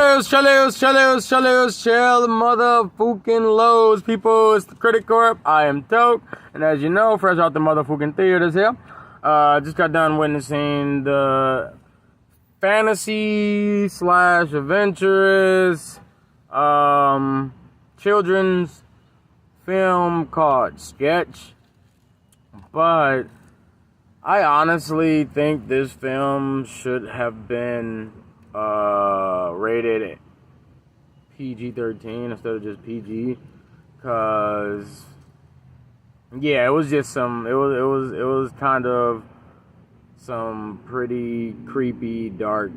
Chill motherfucking lows, people. It's the Critic Corp. I am Toke, and as you know, fresh out the motherfucking theaters here. Just got done witnessing the fantasy / adventurous children's film called Sketch. But I honestly think this film should have been rated PG-13 instead of just PG, cause yeah, it was just it was kind of some pretty creepy, dark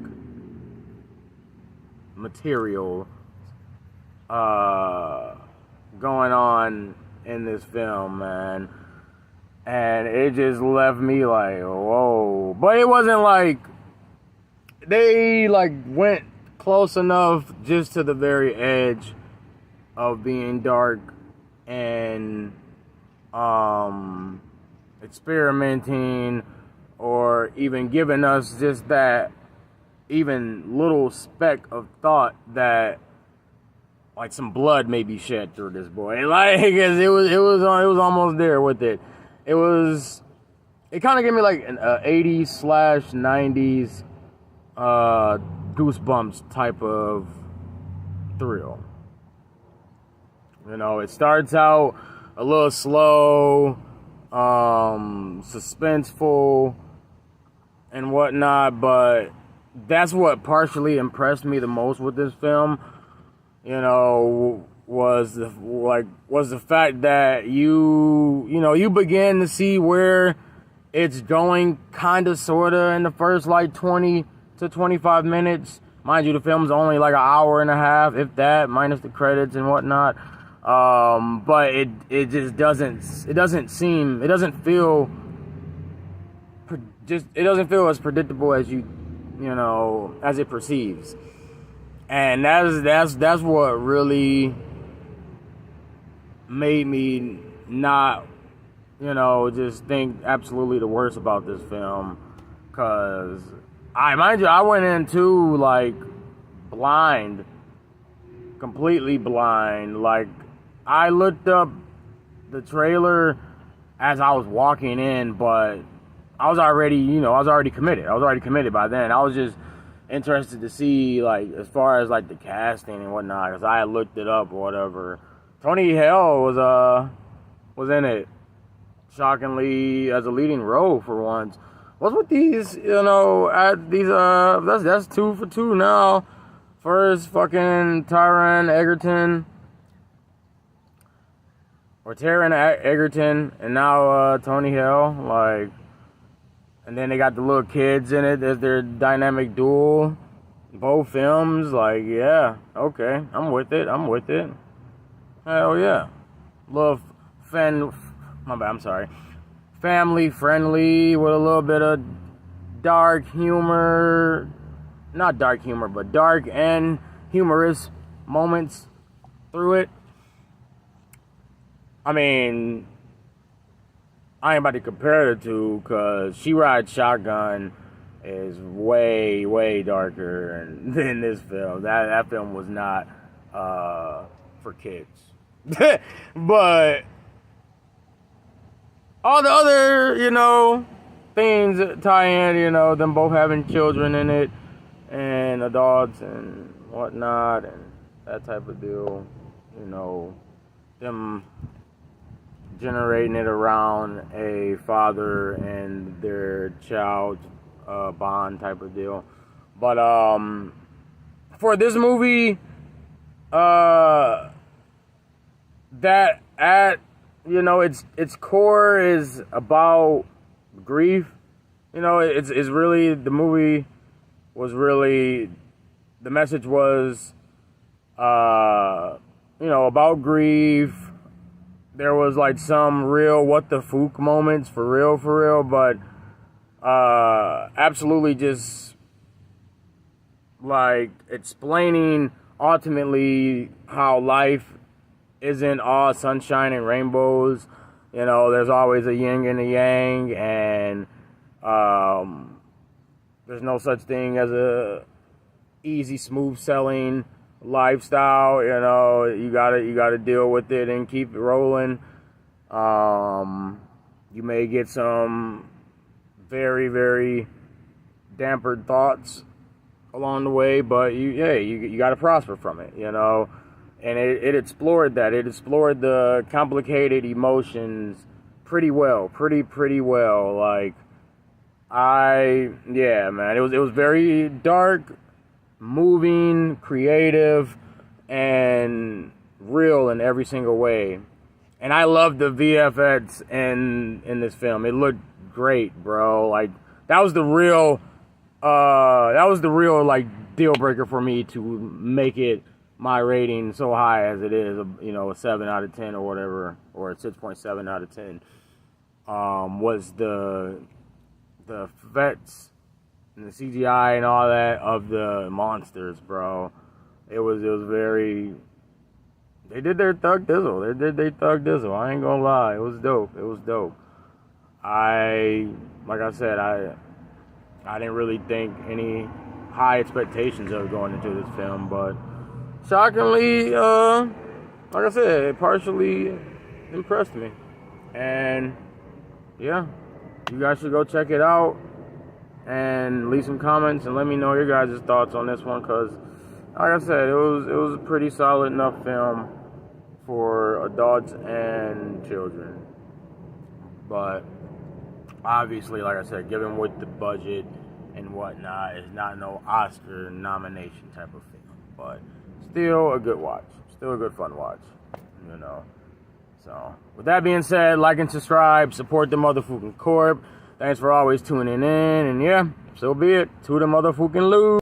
material going on in this film, man. And it just left me like, whoa. But it wasn't like they went close enough just to the very edge of being dark and experimenting, or even giving us just that even little speck of thought that like some blood may be shed through this boy. Like, it was almost there with it. It kind of gave me like an 80s / 90s Goosebumps type of thrill. You know, it starts out a little slow, suspenseful and whatnot, but that's what partially impressed me the most with this film. You know, was the fact that you begin to see where it's going, kind of, sort of, in the first like 20 to 25 minutes. Mind you, the film's only like an hour and a half, if that, minus the credits and whatnot. But it just doesn't feel as predictable as as it perceives. And that's what really made me not, just think absolutely the worst about this film. Cause I went into like blind, completely blind. Like, I looked up the trailer as I was walking in, but I was already committed. I was already committed by then. I was just interested to see, like, as far as like the casting and whatnot, because I had looked it up or whatever. Tony Hale was in it, shockingly, as a leading role for once. What's with these, that's 2 for 2 now. First fucking Taron Egerton, and now Tony Hale, like, and then they got the little kids in it as their dynamic duo. Both films, like, yeah, okay, I'm with it. Hell yeah. Family friendly with a little bit of dark humor. Not dark humor, but dark and humorous moments through it. I mean, I ain't about to compare the two, because She Rides Shotgun is way, way darker than this film. That film was not for kids. But all the other, things that tie in, them both having children in it, and adults and whatnot, and that type of deal, them generating it around a father and their child bond type of deal. But for this movie, that at its core is about grief. It's really, the movie was really, the message was about grief. There was like some real what the fuck moments for real, but absolutely just like explaining ultimately how life isn't all sunshine and rainbows. There's always a yin and a yang, and there's no such thing as a easy, smooth selling lifestyle. You know, you gotta deal with it and keep it rolling. You may get some very, very dampered thoughts along the way, but you got to prosper from it, you know. And it explored that. It explored the complicated emotions pretty well, pretty well. Like, man, it was very dark, moving, creative, and real in every single way. And I love the VFX in this film. It looked great, bro. Like, that was the real like deal breaker for me to make it my rating so high as it is, you know, a 7 out of 10 or whatever, or a 6.7 out of 10. Was the effects and the CGI and all that of the monsters, bro. It was very. They did their thug dizzle. They did their thug dizzle. I ain't gonna lie. It was dope. It was dope. Like I said, I didn't really think any high expectations of going into this film, but shockingly, like I said, it partially impressed me. And yeah, you guys should go check it out and leave some comments and let me know your guys' thoughts on this one, because like I said, it was a pretty solid enough film for adults and children. But obviously, like I said, given with the budget and whatnot, it's not no Oscar nomination type of film, but still a good watch, still a good fun watch, you know. So with that being said, like and subscribe, support the motherfucking corp. Thanks for always tuning in, and yeah, so be it. To the motherfucking lose.